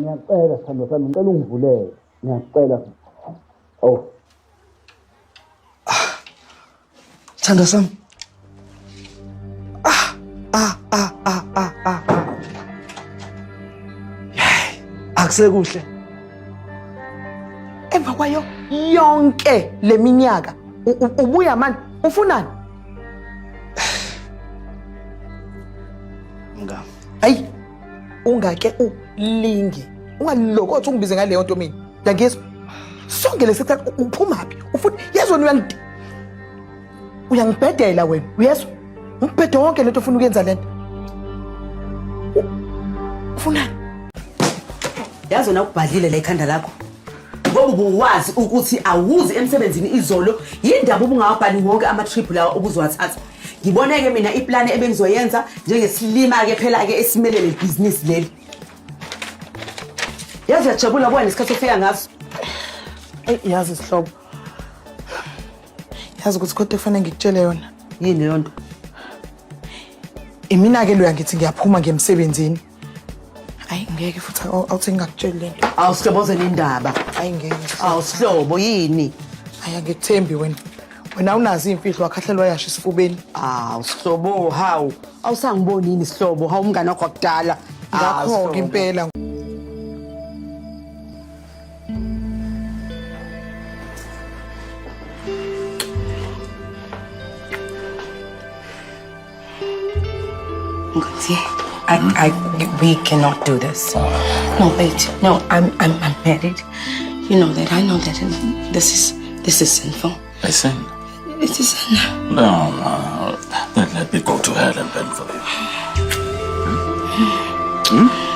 Ngiyacela sithando sami ngicela ungivulele. Ngiyacela. Oh. Sithando sami. Akusekuhle. Emva kwayo yonke leminyaka ubuya manje ufunani? Mngani. Hayi ungake ulinge. Ungalokho ungibize ngaleyo nto mina. Yangizwa. Sonke lesikhathi uphumaphi? Ufuna yezona uyangibhedela wena. Uyezwa? Ngibhede wonke lento ufuna ukuyenza lento. Ufunani? Yazi wena ukubhadlile la ikhanda lakho. Ngoba ubuwazi ukuthi awuzi emsebenzini izolo, yindaba ubungawabhali wonke ama-trip lawa obuzowathatha. Ngiboneke mina iplan ebengizoyenza njengesilima ke phela ke esimelele ibhizinisi leli. Yazi yajabula bona isikhathi ofika ngaso. Yazi isihlobo. Yazi ukuthi kodwa kufanele ngikutshele yona. Yini leyo nto? Imina ke lo yangithi ngiyaphuma ngemsebenzini. Hayi ngeke futhi awuthi ngakutshela lento. Awusihloboze nendaba. Hayi ngeke. Awusihlobo yini? Hayi ngikuthembi wena. Wena unazi imfihlo wakhahlelwa yasho isifubeni. Sihlobo hawu. Awusangiboni yini isihlobo? Hawu umngane wakho akudala. Ngakho ke impela. We cannot do this. No, wait. No, I'm married. You know that. I know that. This is sinful. Listen. It is sin. No. Let me go to hell and bend for you.